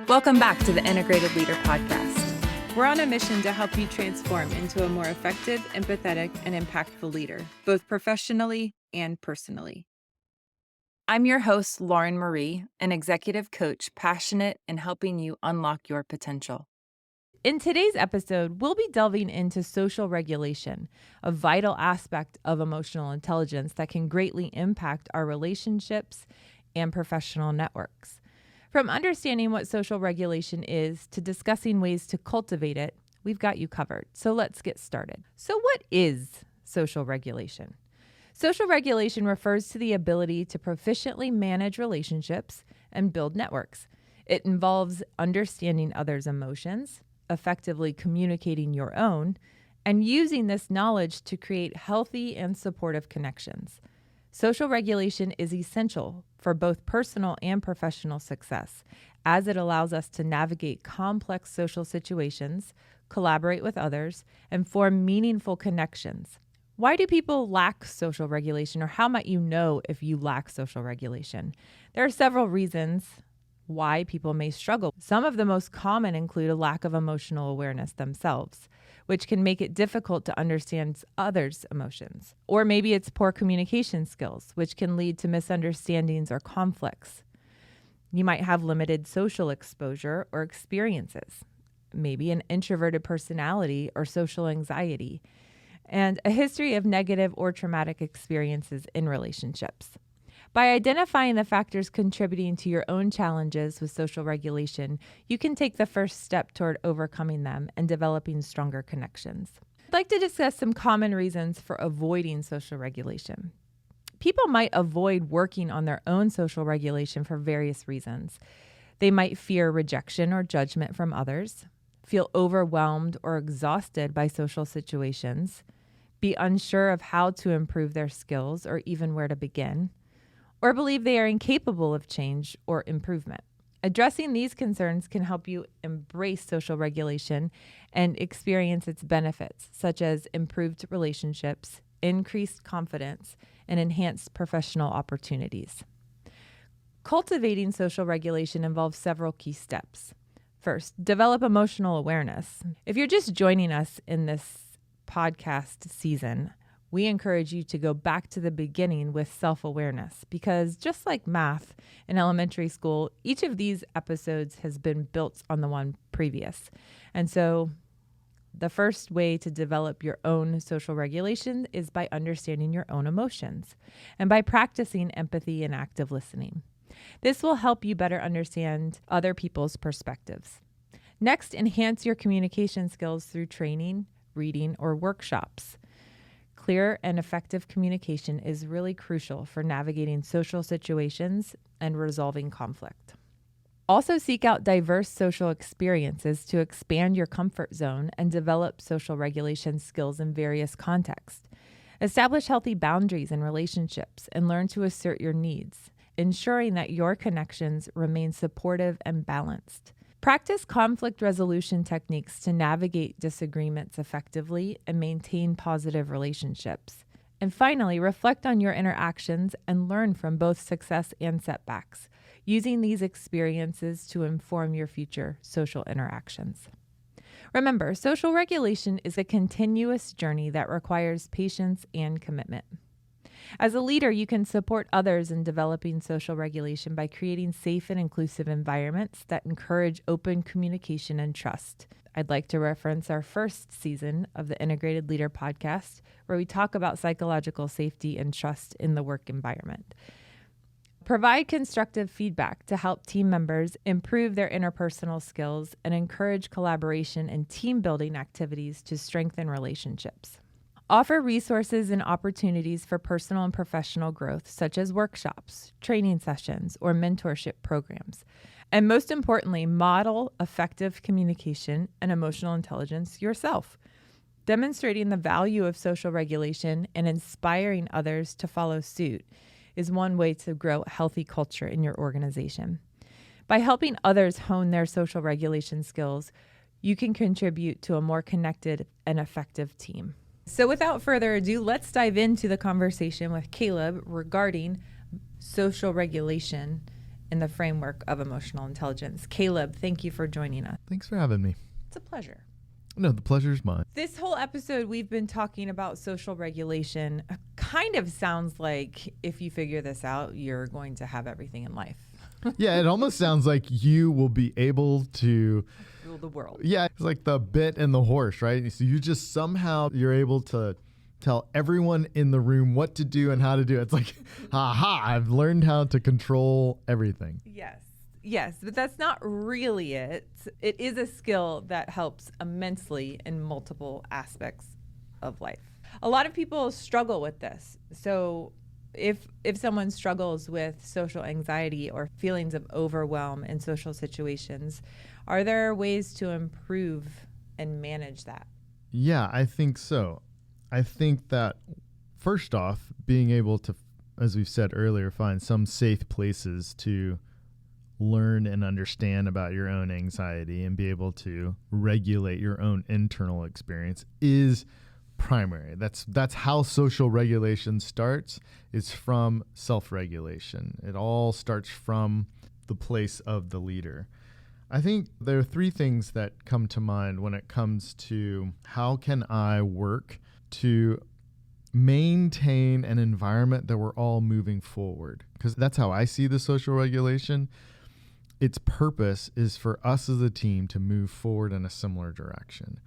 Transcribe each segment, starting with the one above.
Welcome back to the Integrated Leader Podcast. We're on a mission to help you transform into a more effective, empathetic, and impactful leader, both professionally and personally. I'm your host, Lauren Marie, an executive coach passionate in helping you unlock your potential. In today's episode, we'll be delving into social regulation, a vital aspect of emotional intelligence that can greatly impact our relationships and professional networks. From understanding what social regulation is to discussing ways to cultivate it, we've got you covered. So let's get started. So what is social regulation? Social regulation refers to the ability to proficiently manage relationships and build networks. It involves understanding others' emotions, effectively communicating your own, and using this knowledge to create healthy and supportive connections. Social regulation is essential for both personal and professional success, as it allows us to navigate complex social situations, collaborate with others, and form meaningful connections. Why do people lack social regulation, or how might you know if you lack social regulation? There are several reasons why people may struggle. Some of the most common include a lack of emotional awareness themselves, which can make it difficult to understand others' emotions. Or maybe it's poor communication skills, which can lead to misunderstandings or conflicts. You might have limited social exposure or experiences, maybe an introverted personality or social anxiety, and a history of negative or traumatic experiences in relationships. By identifying the factors contributing to your own challenges with social regulation, you can take the first step toward overcoming them and developing stronger connections. I'd like to discuss some common reasons for avoiding social regulation. People might avoid working on their own social regulation for various reasons. They might fear rejection or judgment from others, feel overwhelmed or exhausted by social situations, be unsure of how to improve their skills or even where to begin, or believe they are incapable of change or improvement. Addressing these concerns can help you embrace social regulation and experience its benefits, such as improved relationships, increased confidence, and enhanced professional opportunities. Cultivating social regulation involves several key steps. First, develop emotional awareness. If you're just joining us in this podcast season, we encourage you to go back to the beginning with self-awareness, because just like math in elementary school, each of these episodes has been built on the one previous. And so the first way to develop your own social regulation is by understanding your own emotions and by practicing empathy and active listening. This will help you better understand other people's perspectives. Next, enhance your communication skills through training, reading, or workshops. Clear and effective communication is really crucial for navigating social situations and resolving conflict. Also, seek out diverse social experiences to expand your comfort zone and develop social regulation skills in various contexts. Establish healthy boundaries in relationships and learn to assert your needs, ensuring that your connections remain supportive and balanced. Practice conflict resolution techniques to navigate disagreements effectively and maintain positive relationships. And finally, reflect on your interactions and learn from both success and setbacks, using these experiences to inform your future social interactions. Remember, social regulation is a continuous journey that requires patience and commitment. As a leader, you can support others in developing social regulation by creating safe and inclusive environments that encourage open communication and trust. I'd like to reference our first season of the Integrated Leader Podcast, where we talk about psychological safety and trust in the work environment. Provide constructive feedback to help team members improve their interpersonal skills and encourage collaboration and team building activities to strengthen relationships. Offer resources and opportunities for personal and professional growth, such as workshops, training sessions, or mentorship programs. And most importantly, model effective communication and emotional intelligence yourself. Demonstrating the value of social regulation and inspiring others to follow suit is one way to grow a healthy culture in your organization. By helping others hone their social regulation skills, you can contribute to a more connected and effective team. So without further ado, let's dive into the conversation with Caleb regarding social regulation in the framework of emotional intelligence. Caleb, thank you for joining us. Thanks for having me. It's a pleasure. No, the pleasure's mine. This whole episode, we've been talking about social regulation. Kind of sounds like if you figure this out, you're going to have everything in life. Yeah, it almost sounds like you will be able to Rule the world. Yeah, it's like the bit and the horse, right? So you just somehow you're able to tell everyone in the room what to do and how to do it. It's like, aha, I've learned how to control everything. Yes, but that's not really it. It is a skill that helps immensely in multiple aspects of life. A lot of people struggle with this. So if someone struggles with social anxiety or feelings of overwhelm in social situations, are there ways to improve and manage that? Yeah, I think so. I think that first off, being able to, as we've said earlier, find some safe places to learn and understand about your own anxiety and be able to regulate your own internal experience is primary. That's how social regulation starts, is from self-regulation. It all starts from the place of the leader. I think there are three things that come to mind when it comes to how can I work to maintain an environment that we're all moving forward, because that's how I see the social regulation. Its purpose is for us as a team to move forward in a similar direction.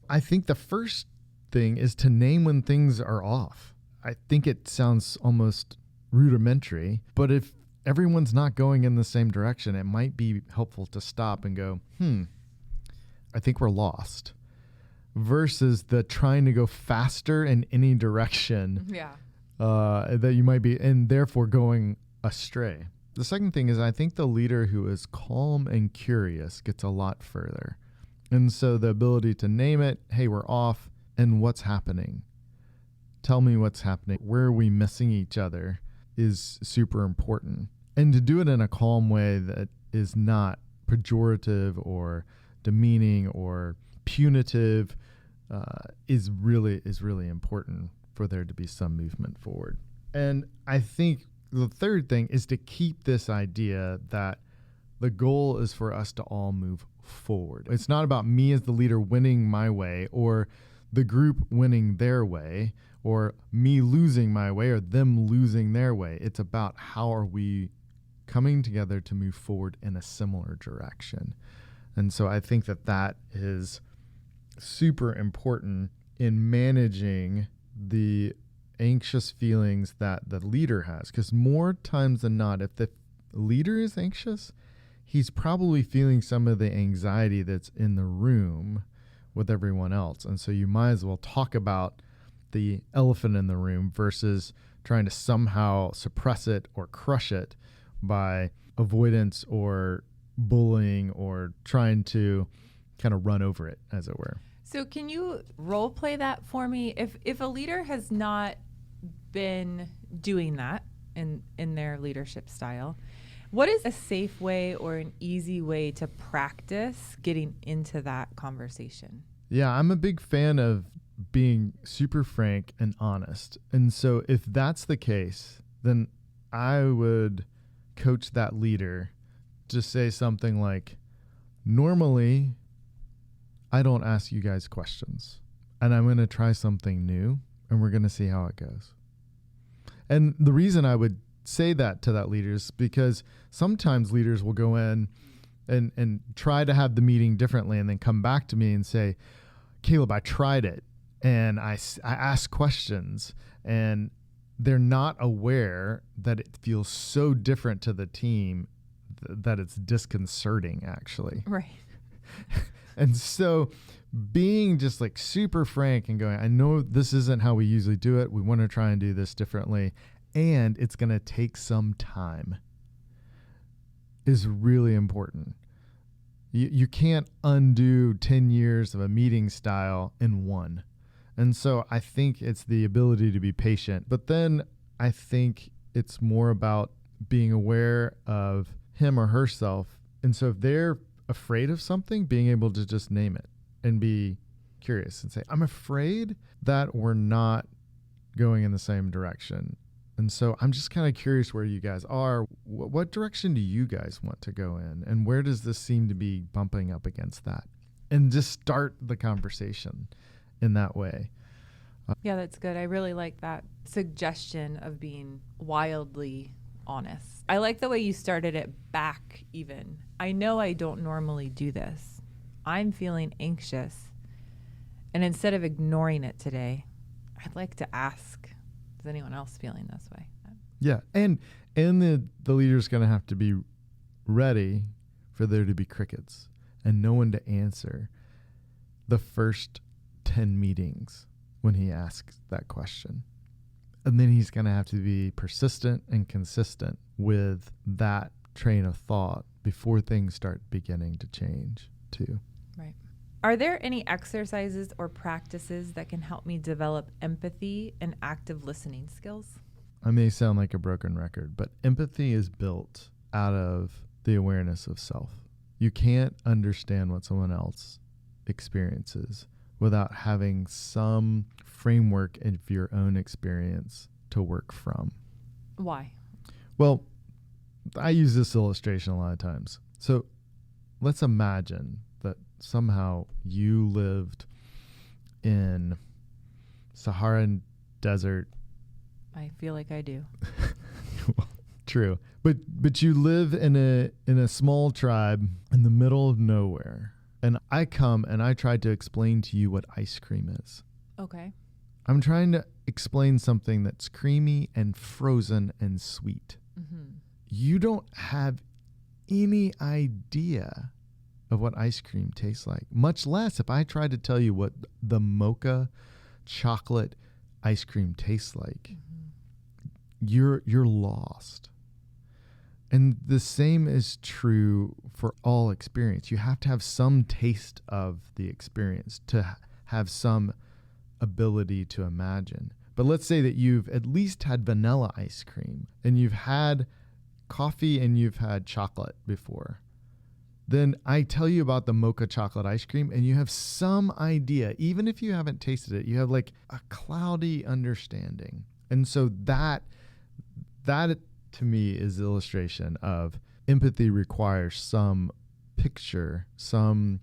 I think the first thing is to name when things are off. I think it sounds almost rudimentary, but if everyone's not going in the same direction, it might be helpful to stop and go, I think we're lost, versus the trying to go faster in any direction that you might be, and therefore going astray. The second thing is I think the leader who is calm and curious gets a lot further. And so the ability to name it, hey, we're off, and what's happening? Tell me what's happening. Where are we missing each other is super important. And to do it in a calm way that is not pejorative or demeaning or punitive is really important for there to be some movement forward. And I think the third thing is to keep this idea that the goal is for us to all move forward. It's not about me as the leader winning my way or the group winning their way or me losing my way or them losing their way. It's about how are we coming together to move forward in a similar direction. And so I think that is super important in managing the anxious feelings that the leader has, because more times than not, if the leader is anxious, he's probably feeling some of the anxiety that's in the room with everyone else. And so you might as well talk about the elephant in the room versus trying to somehow suppress it or crush it by avoidance or bullying or trying to kind of run over it, as it were. So can you role play that for me? If a leader has not been doing that in their leadership style, what is a safe way or an easy way to practice getting into that conversation? Yeah, I'm a big fan of being super frank and honest. And so if that's the case, then I would coach that leader to say something like, normally, I don't ask you guys questions, and I'm going to try something new, and we're going to see how it goes. And the reason I would say that to that leader is because sometimes leaders will go in and try to have the meeting differently and then come back to me and say, Caleb, I tried it, and I asked questions, and they're not aware that it feels so different to the team that it's disconcerting, actually. Right. And so being just like super frank and going, I know this isn't how we usually do it. We want to try and do this differently. And it's going to take some time is really important. You can't undo 10 years of a meeting style in one. And so I think it's the ability to be patient. But then I think it's more about being aware of him or herself. And so if they're afraid of something, being able to just name it and be curious and say, I'm afraid that we're not going in the same direction. And so I'm just kind of curious where you guys are. What direction do you guys want to go in? And where does this seem to be bumping up against that? And just start the conversation in that way. Yeah, that's good. I really like that suggestion of being wildly honest. I like the way you started it back even. I know I don't normally do this. I'm feeling anxious. And instead of ignoring it today, I'd like to ask, is anyone else feeling this way? Yeah. And the leader's going to have to be ready for there to be crickets and no one to answer the first 10 meetings when he asks that question. And then he's going to have to be persistent and consistent with that train of thought before things start beginning to change too. Right. Are there any exercises or practices that can help me develop empathy and active listening skills? I may sound like a broken record, but empathy is built out of the awareness of self. You can't understand what someone else experiences without having some framework of your own experience to work from. Why? Well, I use this illustration a lot of times. So let's imagine that somehow you lived in Saharan desert. I feel like I do. Well, true. But you live in a small tribe in the middle of nowhere. And I come and I try to explain to you what ice cream is. Okay. I'm trying to explain something that's creamy and frozen and sweet. Mm-hmm. You don't have any idea of what ice cream tastes like, much less if I try to tell you what the mocha chocolate ice cream tastes like. Mm-hmm. You're lost. And the same is true for all experience. You have to have some taste of the experience to have some ability to imagine. But let's say that you've at least had vanilla ice cream and you've had coffee and you've had chocolate before. Then I tell you about the mocha chocolate ice cream and you have some idea, even if you haven't tasted it, you have like a cloudy understanding. And so that to me is the illustration of empathy requires some picture, some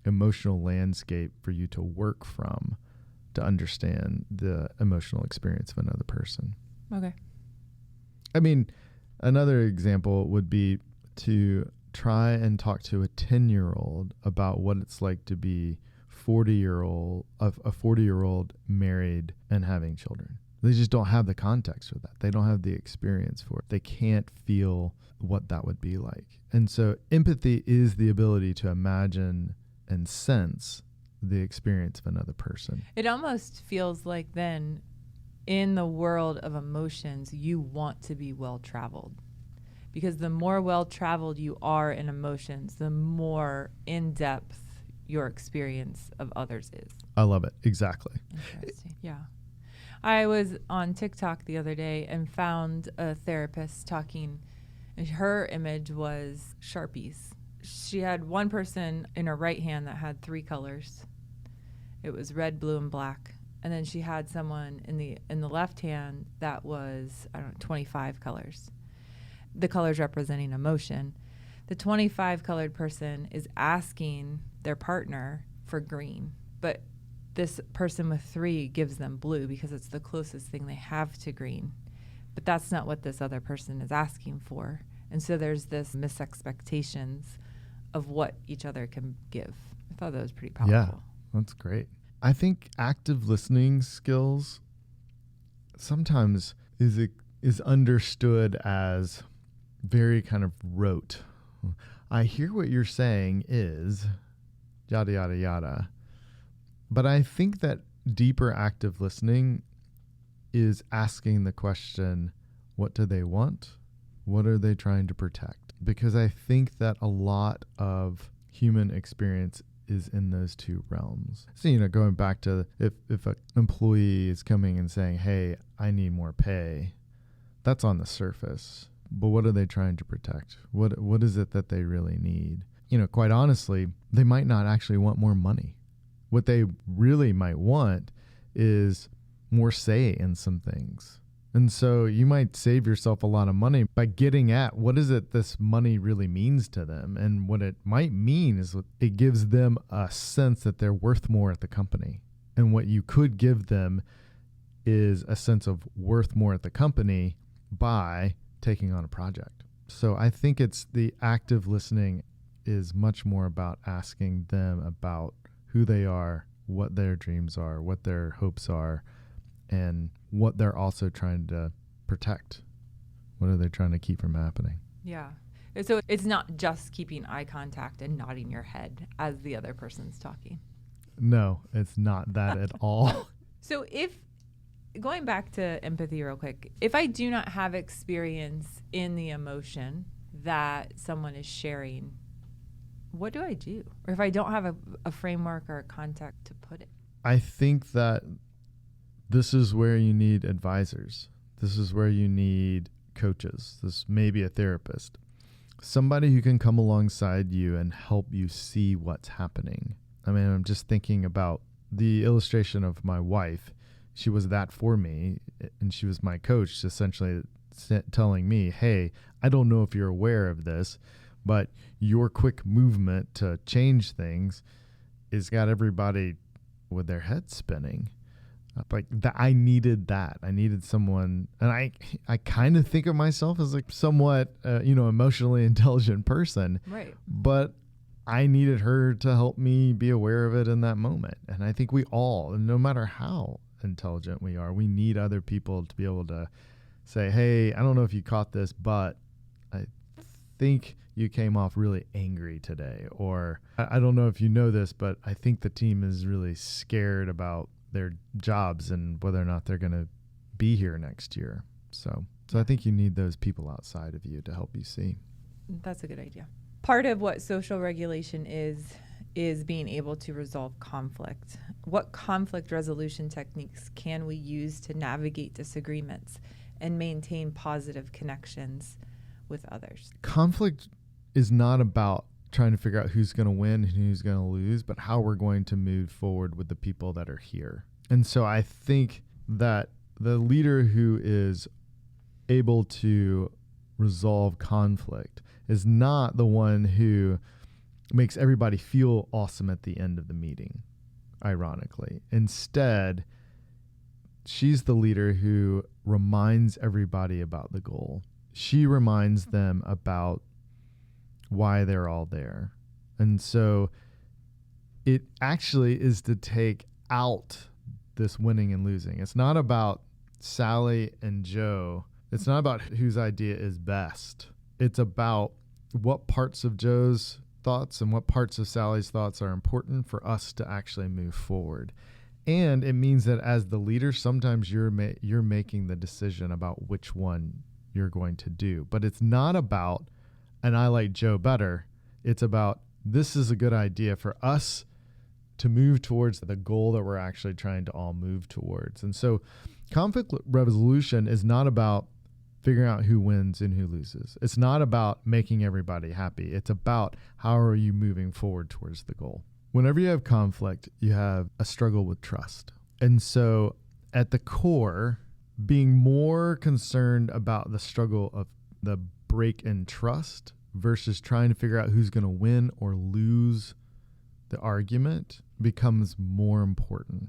emotional landscape for you to work from to understand the emotional experience of another person. Okay. I mean, another example would be to try and talk to a 10-year-old about what it's like to be a 40-year-old married and having children. They just don't have the context for that. They don't have the experience for it. They can't feel what that would be like. And so empathy is the ability to imagine and sense the experience of another person. It almost feels like then in the world of emotions, you want to be well-traveled. Because the more well-traveled you are in emotions, the more in-depth your experience of others is. I love it. Exactly. Interesting. Yeah. I was on TikTok the other day and found a therapist talking, and her image was Sharpies. She had one person in her right hand that had 3 colors. It was red, blue, and black. And then she had someone in the left hand that was, 25 colors. The colors representing emotion. The 25 colored person is asking their partner for green, but this person with 3 gives them blue because it's the closest thing they have to green. But that's not what this other person is asking for. And so there's this misexpectations of what each other can give. I thought that was pretty powerful. Yeah, that's great. I think active listening skills sometimes is understood as very kind of rote. I hear what you're saying is yada, yada, yada. But I think that deeper active listening is asking the question, what do they want? What are they trying to protect? Because I think that a lot of human experience is in those two realms. So, going back to if an employee is coming and saying, hey, I need more pay, that's on the surface. But what are they trying to protect? What is it that they really need? Quite honestly, they might not actually want more money. What they really might want is more say in some things. And so you might save yourself a lot of money by getting at what is it this money really means to them. And what it might mean is it gives them a sense that they're worth more at the company. And what you could give them is a sense of worth more at the company by taking on a project. So I think it's the active listening is much more about asking them about who they are, what their dreams are, what their hopes are, and what they're also trying to protect. What are they trying to keep from happening? Yeah. So it's not just keeping eye contact and nodding your head as the other person's talking. No, it's not that at all. So going back to empathy real quick, if I do not have experience in the emotion that someone is sharing, what do I do? Or if I don't have a framework or a context to put it? I think that this is where you need advisors. This is where you need coaches. This may be a therapist. Somebody who can come alongside you and help you see what's happening. I mean, I'm just thinking about the illustration of my wife. She was that for me, and she was my coach, essentially telling me, hey, I don't know if you're aware of this, but your quick movement to change things has got everybody with their head spinning. Like that, I needed that. I needed someone, and I kind of think of myself as like somewhat, emotionally intelligent person. Right. But I needed her to help me be aware of it in that moment. And I think we all, no matter how intelligent we are, we need other people to be able to say, hey, I don't know if you caught this, but I think you came off really angry today. Or I don't know if you know this, but I think the team is really scared about their jobs and whether or not they're going to be here next year. So I think you need those people outside of you to help you see. That's a good idea. Part of what social regulation is being able to resolve conflict. What conflict resolution techniques can we use to navigate disagreements and maintain positive connections with others? Conflict is not about trying to figure out who's going to win and who's going to lose, but how we're going to move forward with the people that are here. And so I think that the leader who is able to resolve conflict is not the one who makes everybody feel awesome at the end of the meeting, ironically. Instead, she's the leader who reminds everybody about the goal. She reminds them about why they're all there. And so it actually is to take out this winning and losing. It's not about Sally and Joe. It's not about whose idea is best. It's about what parts of Joe's thoughts and what parts of Sally's thoughts are important for us to actually move forward. And it means that as the leader, sometimes you're making the decision about which one you're going to do. But it's not about, and I like Joe better. It's about, this is a good idea for us to move towards the goal that we're actually trying to all move towards. And so conflict resolution is not about figuring out who wins and who loses. It's not about making everybody happy. It's about how are you moving forward towards the goal. Whenever you have conflict, you have a struggle with trust. And so at the core, being more concerned about the struggle of the break in trust versus trying to figure out who's going to win or lose the argument becomes more important,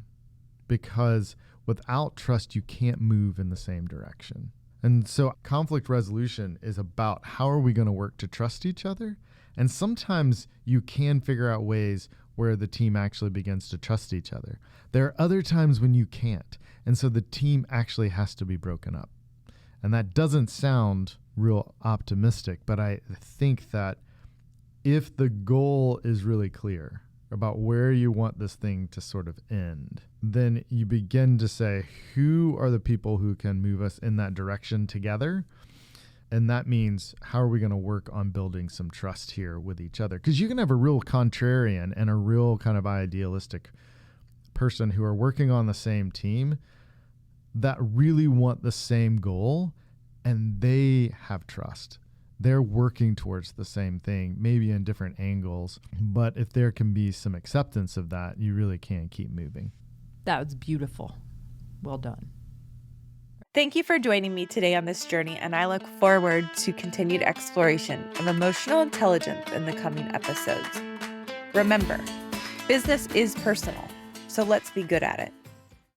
because without trust, you can't move in the same direction. And so conflict resolution is about how are we going to work to trust each other? And sometimes you can figure out ways where the team actually begins to trust each other. There are other times when you can't. And so the team actually has to be broken up. And that doesn't sound real optimistic, but I think that if the goal is really clear about where you want this thing to sort of end, then you begin to say, who are the people who can move us in that direction together? And that means, how are we going to work on building some trust here with each other? Because you can have a real contrarian and a real kind of idealistic person who are working on the same team that really want the same goal, and they have trust. They're working towards the same thing, maybe in different angles. But if there can be some acceptance of that, you really can keep moving. That was beautiful. Well done. Thank you for joining me today on this journey, and I look forward to continued exploration of emotional intelligence in the coming episodes. Remember, business is personal, so let's be good at it.